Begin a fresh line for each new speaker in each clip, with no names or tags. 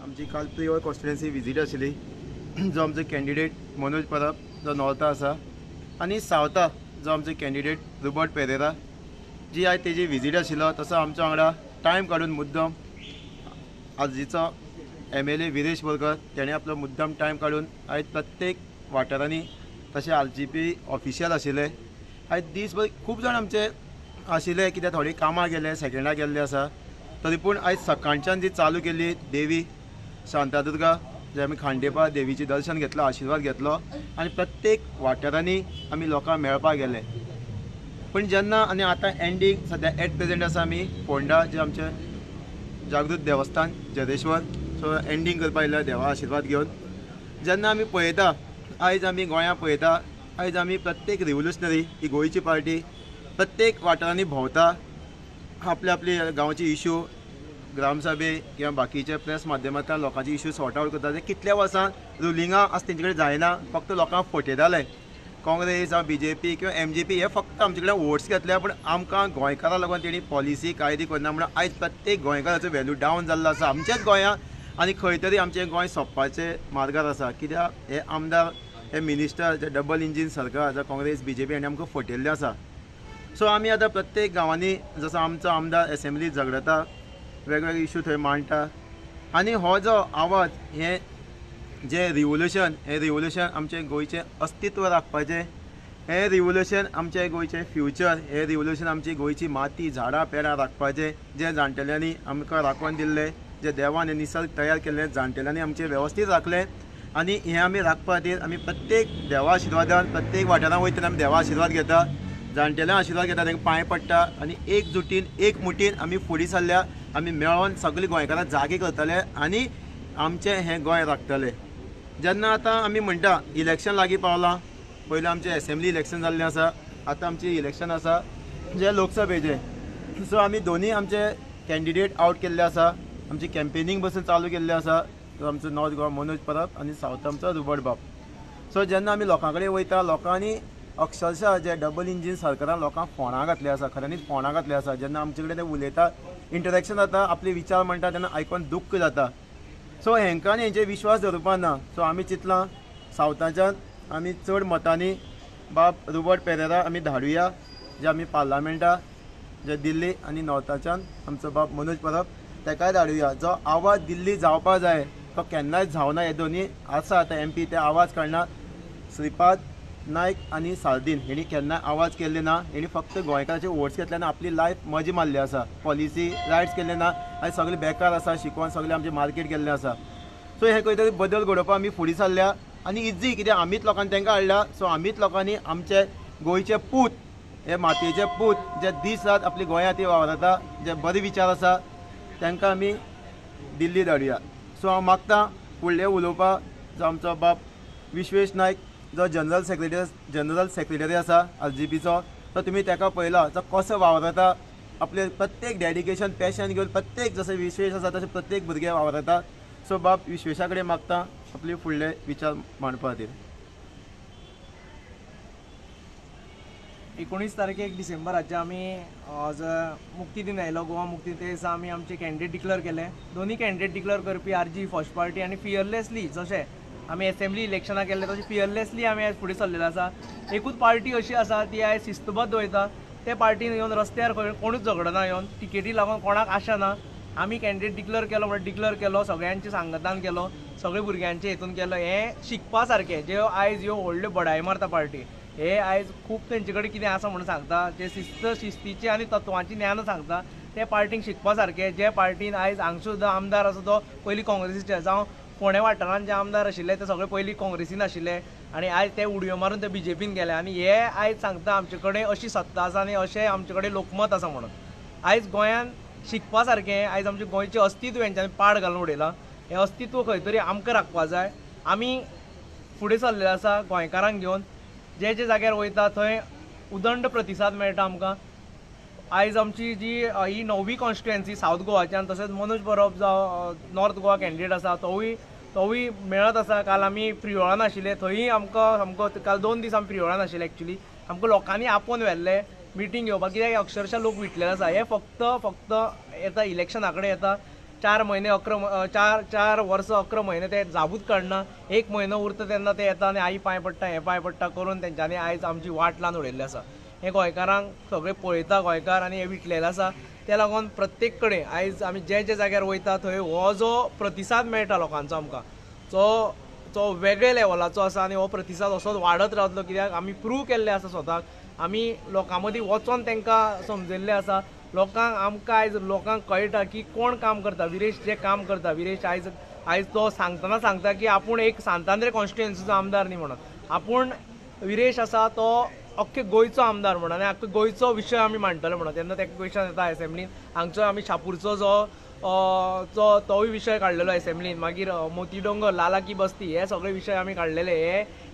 आमची काल प्रिवर constituency visit आशिल्ली जो आमचो कॅन्डिडेट मनोज परब जो नॉर्था आसा आनी सावथा जो आमचो कॅन्डिडेट रोबर्ट पेरेरा जी आयज तेजी विजीट आशिल्लो तसो आमच्या वांगडा टायम काडून मुद्दम आजचो MLA विरेश बोरकर तेणें आपलो मुद्दम टायम काडून आयज प्रत्येक वाठारांनी तशें RGP ऑफिशियल आशिल्ले आयज दीसभर खूब जाण आमचे आशिल्ले कित्याक थोडी कामां गेले सेकंडाक गेल्ले आसा तरी पूण आयज सकाळच्यान जी चालू केल्ली देवी शांतादुर्गा जे आमी खांडेपार देवीचे दर्शन घेतलो आशिर्वाद घेतलो आनी प्रत्येक वाठारांनी आमी लोकांक मेळपाक गेले पूण जेन्ना आनी आतां एंडींग सद्या एट प्रेजेंट आसा आमी फोंडा जे आमचे जागृत देवस्थान जरेश्वर सो एंडींग करपाक येयला देवा आशिर्वाद घेवन जेन्ना आमी पळयता आयज आमी गोंयांत पळयता आयज आमी प्रत्येक रिव्होल्युशनरी ही गोंयची पार्टी प्रत्येक वाठारांनी भोंवता आपले आपले गांवचे इश्यू ग्रामसभे किंवा बाकीचे प्रेस माध्यमांतल्यान लोकांचे इश्यू सॉर्ट आवट करता ते कितल्या वर्सां रुलिंगा आसा तेंचे कडेन जायना फक्त लोकांक फटयताले काँग्रेस जावं BJP किंवा MJP हे फक्त आमचे कडेन वोट्स घेतल्या पूण आमकां गोंयकारांक लागून तेणी पॉलिसी कायदे करना म्हणून आयज प्रत्येक गोंयकाराचो व्हॅल्यू डावन जाल्लो आसा आमच्याच गोंयांत आनी खंय तरी आमचें गोंय सोंपपाचे मार्गार आसा कित्याक हे आमदार हे मिनिस्टर जे डबल इंजीन सरकार जे काँग्रेस BJP हांणी आमकां फटयल्लें आसा सो आमी आतां प्रत्येक गांवांनी जसो आमचो आमदार असेंब्लीत झगडटा वेगवेगळे इश्यू थंय मांडटा आनी हो जो आवाज हे जे रिव्होल्युशन आमचे गोंयचें अस्तित्व राखपाचें हे रिव्होल्युशन आमचे गोंयचें फ्युचर हे रिव्होल्युशन आमची गोंयची माती झाडां पेडां राखपाचें जे जाणटेल्यांनी आमकां राखून दिल्लें जे देवान हे निसर्ग तयार केल्ले जाणटेल्यांनी आमचें वेवस्थीत राखलें आनी हें आमी राखपा खातीर आमी प्रत्येक देवा आशिर्वादान प्रत्येक वाठारांत वयतना आमी देवा आशिर्वाद घेता जाणटेल्यांक आशिर्वाद घेता तांकां पांय पडटा आनी एकजुटीन एक मुठीन आमी फुडें सरल्या आमी मेळोन सगळे गोंयकारां जागे करतले आनी आमचें हें गोंय राखतले जेन्ना आतां आमी म्हणटा इलेक्शन लागीं पावलां पयलीं आमचें असेंब्ली इलेक्शन जाल्लें आसा आतां आमचें इलेक्शन आसा जें लोकसभेचें सो आमी दोनी आमचे कॅन्डिडेट आवट केल्ले आसा आमची कॅम्पेनींग बसून चालू केल्लें आसा तो आमचो नॉर्थ गोवा मनोज परब आनी सावथ आमचो रोबर्ट बाब सो जेन्ना आमी लोकां कडेन वयता लोकांनी अक्षरशः जे डबल इंजीन सरकारान लोकांक फोंडां घातले आसा खऱ्यांनीच फोंडां घातले आसा जेन्ना आमचे कडेन ते उलयता इंटरेक्शन जाता आपले विचार म्हणटा तेन्ना आयकून दुख्ख जाता सो हेंकां आनी हेंचेर विश्वास दवरपा ना सो आमी चिंतलां सावथाच्यान आमी चड मतांनी बाब रोबर्ट पेरेरा आमी धाडुया जे आमी पार्लमेंटा जे दिल्ली आनी नॉर्थाच्यान आमचो बाब मनोज परब ताकाय धाडुया जो आवाज दिल्ली जावपा जाय तो केन्नाच जावना हे दोनी आसा आतां MP ते आवाज काडना श्रीपाद नायक आनी सार्दीन हेणी केन्ना आवाज केल्ले ना हेणी फक्त गोंयकारांचे वोट्स घेतले आनी आपली लायफ मजा मारली आसा पॉलिसी रायट्स केल्ले ना आयज सगळे बेकार आसा शिकून सगळे आमचे मार्केट गेल्ले आसा सो हे खंय तरी बदल घडोवपाक आमी फुडें सरल्या आनी इजी कित्याक आमीच लोकांनी तांकां हाडला सो आमीच लोकांनी आमचे गोंयचे पूत हे मातयेचे पूत जे दीस रात आपली गोंयांत वावरता जे बरे विचार आसा तांकां आमी दिल्ली धाडुया सो हांव मागतां फुडलें उलोवपाक जो आमचो बाब विश्वेश नायक जो जनरल सेक्रेटरी आसा RGPचो तो तुमी ताका पळयला तो कसो वावरता आपले प्रत्येक डेडिकेशन पॅशन घेवन प्रत्येक जसो विश्वेश आसा तशें प्रत्येक भुरगे वावरता सो बाब विश्वेशा कडेन मागता आपले फुडले विचार मांडपा खातीर
19 तारखेक डिसेंबराचे आमी मुक्ती दिन आयलो गोवा मुक्ती ते दिसा आमी आमचे कॅन्डिडेट डिक्लेअर केले दोन्ही कॅन्डिडेट डिक्लेअर करपी RG फर्स्ट पार्टी आनी फियरलेसली जशें आमी असेंब्ली इलेक्शनाक केल्ले तशें फियरलेसली आमी आयज फुडें सरलेले आसा एकूच पार्टी अशी आसा ती आयज शिस्तबद्ध वयता ते पार्टीन येवन रस्त्यार कोणूच झगडना येवन टिकेटी लागून कोणाक आशा ना आमी कॅन्डिडेट डिक्लेअर केलो म्हणून डिक्लेअर केलो सगळ्यांचे सांगतान केलो सगळे भुरग्यांचे हेतून केलो हें शिकपा सारकें जे आयज ह्यो व्हडल्यो बडाय मारता पार्टी हे आयज खूब तेंचे कडेन कितें आसा म्हणून सांगता जे शिस्तीचे आनी तत्वांची ज्ञान सांगता ते पार्टीक शिकपा सारकें जे पार्टीन आयज हांगा सुद्दां आमदार आसा तो पयलीं काँग्रेसीचे जावं फोंड्या वाठारांत जे आमदार आशिल्ले ते सगळे पयलीं काँग्रेसीन आशिल्ले आनी आयज ते उडयो मारून ते BJPन गेले आनी हे आयज सांगता आमचे कडेन अशी सत्ता आसा आनी अशें आमचे कडेन लोकमत आसा म्हणून आयज गोंयांत शिकपा सारकें आयज आमचें गोंयचें अस्तित्व हेंच्यांनी पाड घालून उडयलां हें अस्तित्व खंय तरी आमकां राखपा जाय आमी फुडें सरलेले आसा गोंयकारांक घेवन जे जाग्यार वयता थंय उदंड प्रतिसाद मेळटा आमकां आयज आमची जी ही 9वी कॉन्स्टिट्युएन्सी सावथ गोवाच्यान तशेंच मनोज परब जो नॉर्थ गोवा कॅन्डिडेट आसा तोवूय मेळत आसा काल आमी फ्रिवळान आशिल्ले थंय आमकां सामको काल 2 दीस आमी फ्रिवळान आशिल्ले एक्चुली आमकां लोकांनी आपोवन व्हेल्ले मिटींग घेवपाक कित्याक अक्षरशा लोक विटलेले आसा हे फक्त येता इलेक्शना कडेन येता 4 महिने 4 वर्स 11 म्हयने ते जाबूत काडना. 1 म्हयनो उरता तेन्ना ते येता आनी आई पांय पडटा हें पांय पडटा करून तेंच्यांनी आयज आमची वाट लावन उडयल्ली आसा. हे गोंयकारांक सगळे पळयता गोंयकार आनी हे विटलेले आसा. त्या लागून प्रत्येक कडेन आयज आमी जे जाग्यार वयता थंय हो जो प्रतिसाद मेळटा लोकांचो आमकां तो वेगळे लेवलाचो आसा आनी हो प्रतिसाद असोच वाडत रावतलो. कित्याक आमी प्रूव केल्लें आसा स्वताक. आमी लोकां मदीं वचोन तांकां समजयल्लें आसा. आमकां आयज लोकांक कळटा की कोण काम करता. विरेश जे काम करता, विरेश आयज तो सांगता की आपूण एक सांतांद्रे कॉन्स्टिट्युएन्सीचो आमदार न्ही म्हणून. आपूण विरेश आसा तो अख्खे गोंयचो आमदार म्हणून आनी अख्खे गोंयचो विशय आमी मांडटले म्हणून. तेन्ना ताका क्वेश्चन येता एसेंब्लीन. हांगचो आमी शापूरचो तोय विशय काडलेलो एसेंब्लीन. मागीर मोती दोंगर, लाला की बस्ती हे सगळे विशय आमी काडलेले.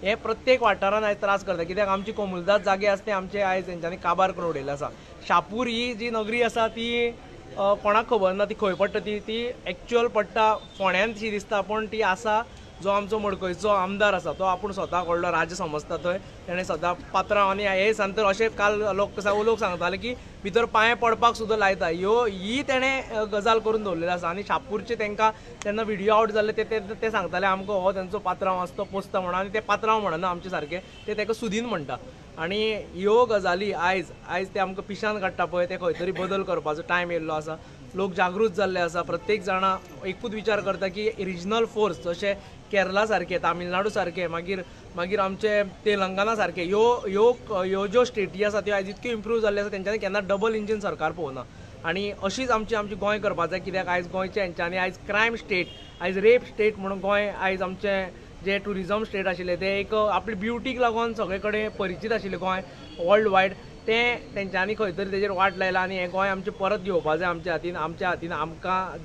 हे प्रत्येक वाठारान आयज त्रास करता. कित्याक आमची कोमुलदाद जागे आसा ते आमचे आयज तेंच्यांनी काबार करून उडयल्ले आसा. शापूर ही जी नगरी आसा ती कोणाक खबर ना ती खंय पडटा. ती एक्च्युअल पडटा फोंड्यांत शी दिसता, पूण ती आसा जो आमचो मडकयचो आमदार आसा तो आपूण स्वताक व्हडलो राज समजता थंय. तेणें सदां पात्रांव आनी हे सांगता अशें काल लोक सांगताले की भितर पांय पडपाक सुद्दां लायता. ही तेणें गजाल करून दवरलेली आसा. आनी शापूरचे तांकां तेन्ना व्हिडियो आवट जाल्ले ते सांगताले आमकां हो तेंचो पात्रांव आसा तो पोसता म्हणून. आनी ते पात्रांव म्हणना आमचे सारके, ते ताका सुदीन म्हणटा. आनी ह्यो गजाली आयज ते आमकां पिशान काडटा पळय ते खंय तरी बदल करपाचो टायम येयल्लो आसा. लोक जागृत जाल्ले आसा. प्रत्येक जाणा एकूच विचार करता की रिजनल फोर्स जशे केरला सारके, तामिळनाडू सारके, मागीर आमचे तेलंगणा सारके ह्यो ज्यो स्टेटी आसा त्यो आयज इतक्यो इम्प्रूव जाल्ले आसा तेंच्यांनी केन्ना डबल इंजीन सरकार पळोवना. आनी अशीच आमची गोंय करपाक जाय. कित्याक आयज गोंयच्या हेंच्यांनी आयज क्रायम स्टेट, आयज रेप स्टेट म्हणून गोंय आयज आमचे जे टुरिजम स्टेट आशिल्ले ते एक आपली ब्युटीक लागून सगळे कडेन परिचीत आशिल्ले गोंय वर्ल्ड वायड, तेंच्यांनी खंय तरी तेजेर वाट लायला. आनी हें गोंय आमचें परत घेवपा जाय आमच्या हातीन. आमकां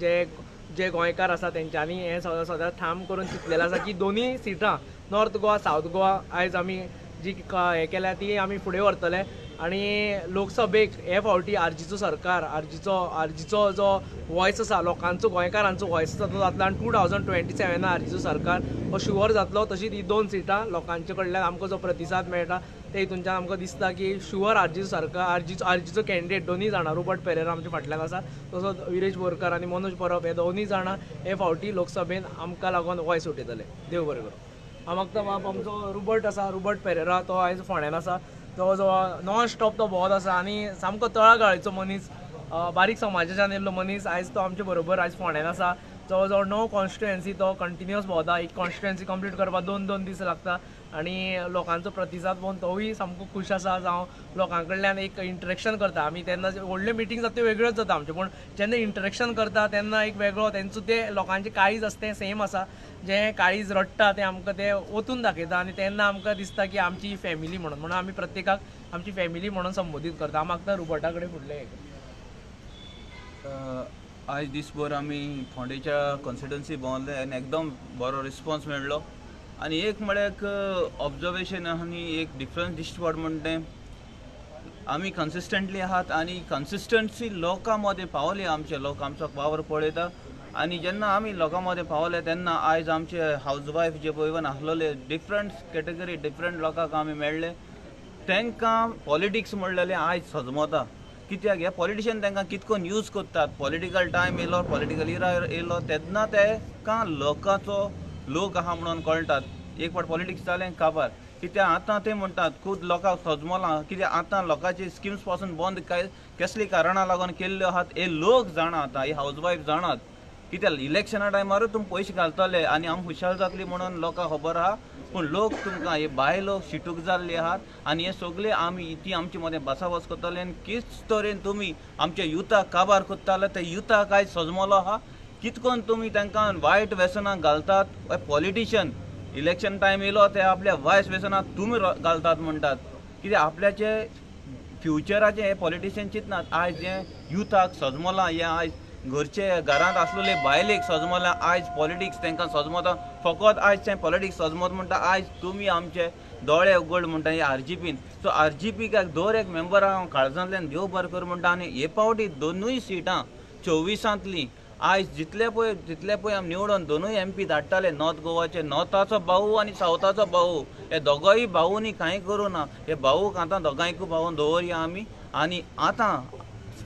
जे गोंयकार आसा तेंच्यांनी हें सदांच ठाम करून चिंतलेलें आसा की दोनूय सिटां नॉर्थ गोवा सावथ गोवा आयज आमी जी हें केल्या ती आमी फुडें व्हरतले. आनी लोकसभेक हे फावटी आरजीचो सरकार, आरजीचो जो वॉयस आसा लोकांचो, गोंयकारांचो वॉयस आसा तो जातलो. आनी 2027 आरजीचो सरकार हो शुवर जातलो. तशीच ही 2 सिटां लोकांचे कडल्यान आमकां जो प्रतिसाद मेळटा ते हितूनच्यान आमकां दिसता की शुवर आरजीचो सरकार, आरजीचो कॅन्डिडेट दोनूय जाणां रोबर्ट पेरेरा आमच्या फाटल्यान आसा, तसोच विरेश बोरकार आनी मनोज परब हे दोनूय जाणां हे फावटी लोकसभेन आमकां लागून वॉयस उठयतले. देव बरें करूं. हांव मागता बाब आमचो रोबर्ट पेरेरा तो आयज फोंड्यान आसा. तो जो नॉन स्टॉप तो भोंवत आसा आनी सामको तळागाळीचो मनीस, बारीक समाजाच्यान येयल्लो मनीस आयज तो आमचे बरोबर आयज फोंड्यान आसा. जवळ जवळ 9 कॉन्स्टिट्युएन्सी तो कंटिन्युअस भोंवता. एक कॉन्स्टिट्युएन्सी कंप्लीट करपाक 2 दीस लागता. आनी लोकांचो प्रतिसाद पळोवन तोवूय सामको खूश आसा. जावं लोकां कडल्यान एक इंटरेक्शन करता आमी. तेन्ना व्हडल्यो मिटींग जाता त्यो वेगळ्योच जाता आमच्यो, पूण जेन्ना इंटरेक्शन करता तेन्ना एक वेगळो तेंचो ते लोकांचें काळीज आसा तें सेम आसा. जें काळीज रडटा तें आमकां ते ओतून दाखयता. आनी तेन्ना आमकां दिसता की आमची फॅमिली म्हणून आमी प्रत्येकाक आमची फॅमिली म्हणून संबोधीत करता. हांव मागता रोबर्टा कडेन फुडले
आयज दिसभर आमी फोंडेच्या कॉन्स्टिट्युएन्सी भोंवले आनी एकदम बरो रिस्पॉन्स मेळ्ळो. आनी एक म्हळ्यार एक ऑब्जर्वेशन आनी एक डिफरन्स दिश्टी पड म्हणटा आमी कन्सिस्टंटली आहात आनी कन्सिस्टन्सी लोकां मदें पावली. आमचे लोक आमचो पावर पळयता. आनी जेन्ना आमी लोकां मदें पावले तेन्ना आयज आमचे हावजवायफ जे पळय इवन आसलेले डिफरंट कॅटेगरी डिफरंट लोकांक आमी मेळ्ळे. तांकां पॉलिटिक्स म्हणलेलें आयज सजमता. कित्याक हे पॉलिटिशियन तांकां कितकोन यूज करतात. पॉलिटिकल टायम येयलो, पॉलिटिकल इरा येयलो तेन्ना तांकां लोक आहा म्हणून कळटात. एक फावट पॉलिटिक्स जालें काबार. कित्याक आतां ते म्हणटात खूब लोकांक सजमलां. कित्याक आतां लोकांचे स्किम्स पासून बंद कसली कारणां लागून केल्ल्यो आहात हे लोक जाणा. आतां ही हावजवायफ जाणात. कित्याक इलेक्शना टायमारूच तुमी पयशे घालतले आनी आमी हुशार जातली म्हणून लोकांक खबर आहा. पूण लोक तुमकां हे बायलो शिटूक जाल्ले आहात आनी हे सगळे आमी ती आमचे मदें बसावस करतले. आनी कित तरेन तुमी आमच्या युथाक काबार करताले ते युथाक आयज सजमलो आहा. कितकोन तुमी तांकां वायट व्यसनाक घालतात. पॉलिटिशियन इलेक्शन टायम येयलो ते आपल्या वायट व्यसनाक तुमी घालतात म्हणटात. कित्याक आपल्याचे फ्युचराचे हे पॉलिटिशियन चिंतनात. आयज जे युथाक सजमलां हे आयज घरचे घरांत आसलेले बायलेक सजमलां आयज पॉलिटिक्स तांकां सजमता. फकत आयज तें पॉलिटिक्स सजमत म्हणटा आयज तुमी आमचे दोळे उगड म्हणटा हे आरजीपीन. सो आरजीपीक दर एक मेंबराक हांव काळजांतल्यान देव बरें कर म्हणटा. आनी हे फावटी दोनूय सिटां 24 आयज जितले पळय आमी निवडून दोनूय MP धाडटाले नॉर्थ गोवाचे, नॉर्थाचो भाऊ आनी सावथाचो भाऊ. हे दोगांय भाऊनी कांय करूं ना. हे भाऊक आतां दोगांयकू भाऊन दवरया आमी. आनी आतां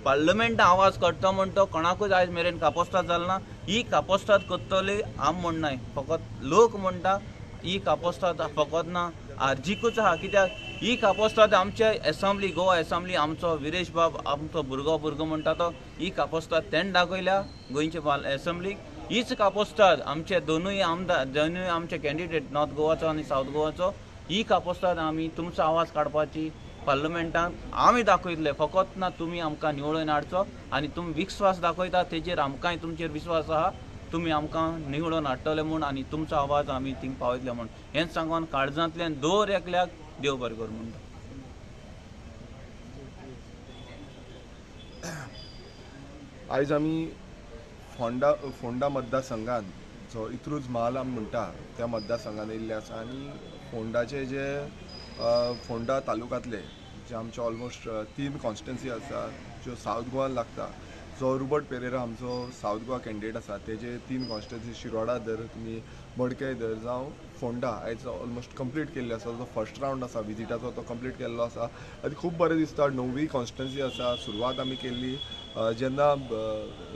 पार्लमेंट आवाज काडटा म्हण तो कोणाकूच आयज मेरेन कापोस्ताद जालना. ही कापोस्ताद करतली आम म्हणनाय, फकत लोक म्हणटा ही कापोस्ताद फकत ना आरजीकूच आहा. कित्याक ही कापोस्ताद आमचे असेंब्ली, गोवा असेंब्ली आमचो विरेश बाब आमचो भुरगो म्हणटा तो ही कापोस्ताद तेण दाखयल्या गोंयचे असेंब्लीक. हीच कापोस्ताद आमचे दोनूय आमदार, दोनूय आमचे कॅन्डिडेट नॉर्थ गोवाचो आनी सावथ गोवाचो, ही कापोस्ताद आमी तुमचो आवाज काडपाची पार्लमेंटान आमी दाखयतले. फकत ना तुमी आमकां निवडून हाडचो आनी तुमी विश्वास दाखयता तेजेर आमकांय तुमचेर विश्वास आहा. तुमी आमकां निवडून हाडटले म्हूण आनी तुमचो आवाज आमी थिंग पावयतले म्हूण हें सांगून काळजांतल्यान दर एकल्याक देव बरें कर म्हणटा.
आयज आमी फोंडा मतदारसंघान जो इत्रूज महाल आमी म्हणटा त्या मतदारसंघान येयल्ले आसा. आनी फोंडाचे जे फोंडा तालुकांतले जे आमचे ऑलमोस्ट 3 कॉन्स्टिट्युन्सी आसा ज्यो सावथ गोवान लागता. जो रुबर्ट पेरेरा आमचो सावथ गोवा कॅन्डिडेट आसा तेजे 3 कॉन्स्टिट्युन्सी शिरोडा धर, तुमी मडकय धर जावं फोंडा आयज ऑलमोस्ट कंप्लीट केल्ले आसा. जो फर्स्ट रावंड आसा विजिटाचो तो कंप्लीट केल्लो आसा आनी खूब बरें दिसता. 9वी कॉन्स्टिट्युन्सी आसा. सुरवात आमी केल्ली जेन्ना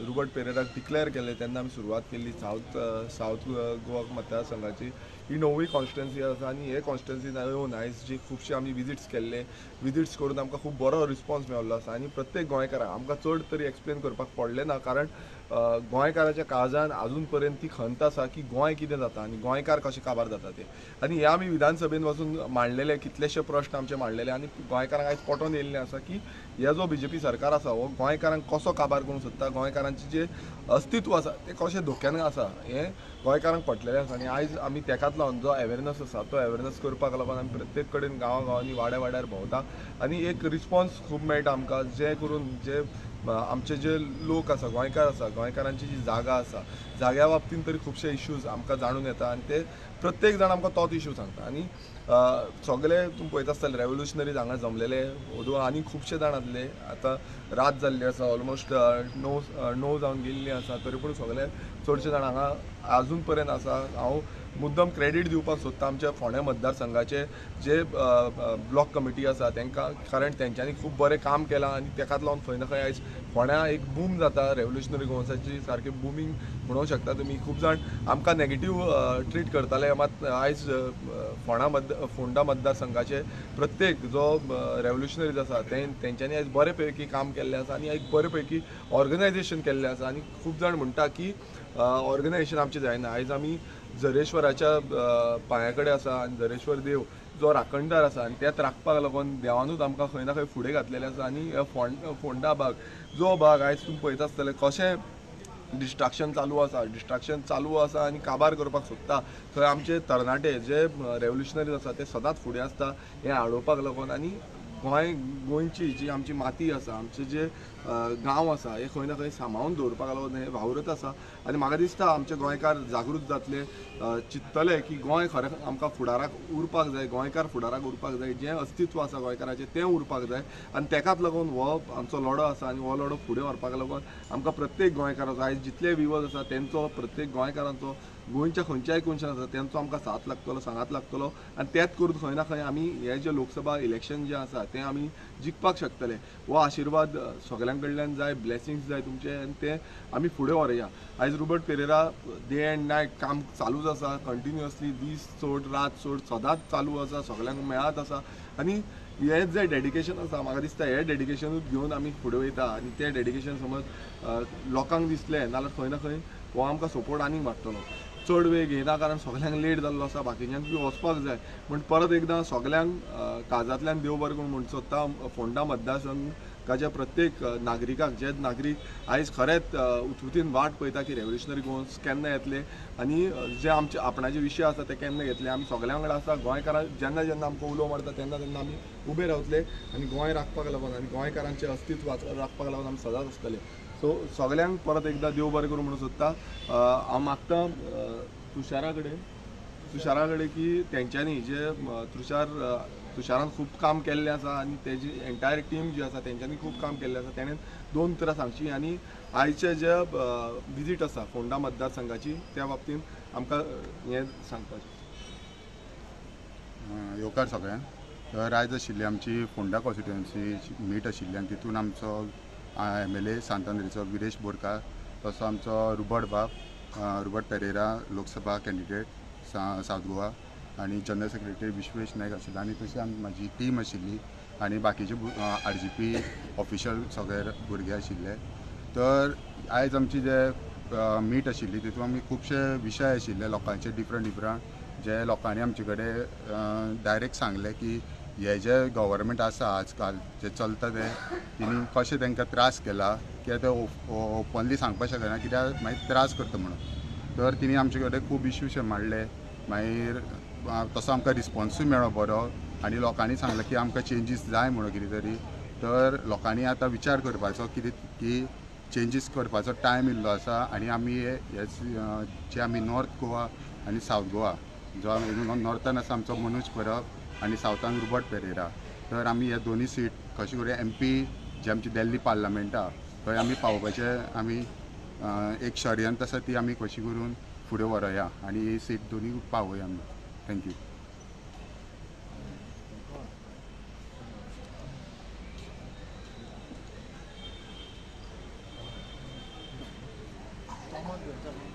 रुबर्ट पेरेराक डिक्लेअर केल्ले तेन्ना आमी सुरवात केल्ली सावथ गोवा मतदारसंघाची. ही 9वी कॉन्स्टिट्युन्सी आसा आनी हे कॉन्स्टिट्युन्सीन येवन आयज जी खुबशे आमी विजिट्स केल्ले, विजिट्स करून आमकां खूब बरो रिस्पॉन्स मेळिल्लो आसा. आनी प्रत्येक गोंयकाराक आमकां चड तरी एक्सप्लेन करपाक पडलें ना, कारण गोंयकाराच्या काळजान आजून पर्यंत ती खंत आसा की गोंय कितें जाता आनी गोंयकार कशे काबार जाता ते. आनी हे आमी विधानसभेन वचून मांडलेले कितलेशे प्रश्न आमचे मांडलेले आनी गोंयकारांक आयज पटोवन येयल्लें आसा की हे जो BJP सरकार आसा हो गोंयकारांक कसो काबार करूंक सोदता, गोंयकारांचें जें अस्तित्व आसा तें कशें धोक्यान आसा हें गोंयकारांक पटलेलें आसा. आनी आयज आमी तेकाच लागून जो अवेरनस आसा तो अवेरनस करपाक लागून आमी प्रत्येक कडेन गांवांनी वाड्यार भोंवता आनी एक रिस्पॉन्स खूब मेळटा आमकां. जे करून जे आमचे जे लोक आसा, गोंयकार आसा, गोंयकारांची जी जागा आसा, जाग्या बाबतीन तरी खुबशे इश्यूज आमकां जाणून येता आनी ते प्रत्येक जाण आमकां तोच इश्यू सांगता. आनी सगळे तुमी पळयता आसतले रेवल्युशनरीज हांगा जमलेले ओदू आनी खुबशे जाण आसले. आतां रात जाल्ली आसा, ऑलमोस्ट 9 जावन गेल्ली आसा, तरी पूण सगळे चडशे जाण हांगा आजून पर्यंत आसा. हांव मुद्दम क्रेडीट दिवपाक सोदता आमच्या फोंड्या मतदारसंघाचे जे ब्लॉक कमिटी आसा तांकां, कारण तेंच्यांनी खूब बरें काम केलां आनी तेकाच लागून खंय ना खंय आयज फोंड्या एक बूम जाता. रेवल्युशनरी गोवन्साची सारकें बुमींग म्हणूंक शकता तुमी. खूब जाण आमकां नेगेटीव ट्रीट करताले, मात आयज फोंडा मतदारसंघाचे प्रत्येक जो रेवल्युशनरीज आसा तेंच्यांनी आयज बरे पैकी काम केल्लें आसा आनी एक बरे पैकी ऑर्गनायजेशन केल्लें आसा. आनी खूब जाण म्हणटा की ऑर्गनायजेशन आमचें जायना. आयज आमी झरेश्वराच्या पांया कडेन आसा आनी झरेश्वर देव जो राखणदार आसा आनी तेच राखपाक लागून देवानूच आमकां खंय ना खंय फुडें घातलेलें आसा. आनी फोंडा भाग जो भाग आयज तुमी पळयता आसतले कशें डिस्ट्रॅक्शन चालू आसा आनी काबार करपाक सोदता. थंय आमचे तरणाटे जे रेवल्युशनरीज आसा ते सदांच फुडें आसता हें आडोवपाक लागून. आनी गोंयची जी आमची माती आसा, आमचे जे गांव आसा हे खंय ना खंय सांबाळून दवरपाक लागून हे वावरत आसा. आनी म्हाका दिसता आमचे गोंयकार जागृत जातले, चिंततले की गोंय खरें आमकां फुडाराक उरपाक जाय, गोंयकार फुडाराक उरपाक जाय, जें अस्तित्व आसा गोंयकाराचें तें उरपाक जाय. आनी तेकाच लागून हो आमचो लढो आसा आनी हो लढो फुडें व्हरपाक लागून आमकां प्रत्येक गोंयकाराचो आयज जितले विवज आसा तेंचो प्रत्येक गोंयकारांचो गोंयच्या खंयच्याय कोनशान आसा तेंचो आमकां साथ लागतलो, सांगात लागतलो. आनी तेच करून खंय ना खंय आमी हे जे लोकसभा इलेक्शन जें आसा तें आमी जिखपाक शकतले. हो आशिर्वाद सगळ्यां कडल्यान जाय, ब्लेसिंग्स जाय तुमचे आनी ते आमी फुडें व्हरया. आयज Robert Pereira day and night काम चालूच आसा, कंटिन्युअसली दीस सोड रात सोड सदांच चालू आसा, सगळ्यांक मेळत आसा. आनी हें जें डेडिकेशन आसा म्हाका दिसता हें डेडिकेशनूच घेवन आमी फुडें वयता. आनी तें डेडिकेशन समज लोकांक दिसलें नाल्यार खंय ना खंय हो आमकां सपोर्ट आनीक वाडटलो. चड वेळ घेयना कारण सगळ्यांक लेट जाल्लो आसा, बाकीच्यांक बी वचपाक जाय. पूण परत एकदां सगळ्यांक काळजांतल्यान देव बरें करून म्हणून सोदता. फोंडा मतदारसंघाच्या प्रत्येक नागरिकाक, जे नागरीक आयज खरेंच उत्सुकतेन वाट पळयता की रेवल्युशनरी गोवन्स केन्ना येतले आनी जे आमचे आपणाचे विशय आसा ते केन्ना येतले. आमी सगळ्यां कडेन आसा. गोंयकारां जेन्ना जेन्ना आमकां उलो मारता तेन्ना तेन्ना आमी उबे रावतले आनी गोंय राखपाक लागून आनी गोंयकारांचें अस्तित्व राखपाक लागून आमी सदांच आसतले. सो सगळ्यांक परत एकदां देव बरें करून म्हणून सोदता. हांव मागता तुशारा कडेन की तेंच्यांनी जे तुशारान खूब काम केल्लें आसा आनी तेजी एंटायर टीम जी आसा तेंच्यांनी खूब काम केल्लें आसा. तेणें 2 उतरां सांगची आनी आयचे जे विजीट आसा फोंडा मतदारसंघाची त्या बाबतीन आमकां हें सांगपाचें.
येवकार सगळ्यांक. तर आयज आशिल्ली आमची फोंडा कॉन्स्टिट्युएन्सी मीट आशिल्ली आनी तितून आमचो MLA सांतांद्रेचो विरेश बोरकार, तसो आमचो Robert Pereira Lok Sabha candidate south Goa, आनी जनरल सेक्रेटरी विश्वेश नायक आशिल्लो, आनी तशी म्हाजी टीम आशिल्ली आनी बाकीचे RGP ऑफिशियल सगळे भुरगे आशिल्ले. तर आयज आमची जे मीट आशिल्ली तितून आमी खुबशे विशय आशिल्ले लोकांचे डिफरंट जे लोकांनी आमचे कडेन डायरेक्ट सांगले की हे जे गव्हर्मेंट आसा आजकाल जे चलता ते तिणी कशें तांकां त्रास केला, कित्याक ते ओपनली सांगपाक शकना कित्याक मागीर त्रास करता म्हणून. तर तिणी आमचे कडेन खूब इश्यूज मांडले. मागीर तसो आमकां रिस्पॉन्सूय मेळ्ळो बरो आनी लोकांनी सांगलें की आमकां चेंजीस जाय म्हणून कितें तरी. तर लोकांनी आतां विचार करपाचो कितें की चेंजीस करपाचो टायम येयल्लो आसा आनी आमी जे आमी नॉर्थ गोवा आनी सावथ गोवा, जो नॉर्थान आसा आमचो मनोज परब आनी सावथान रुबर्ट पेरेरा, तर आमी हे दोनी सीट कशें करून MP जे आमची दिल्ली पार्लमेंटा थंय आमी पावोवपाचे आमी एक षडयंत्र आसा ती आमी कशी करून फुडें व्हरया आनी ही सीट दोनी पावोया आमी. थँक्यू.
Thomas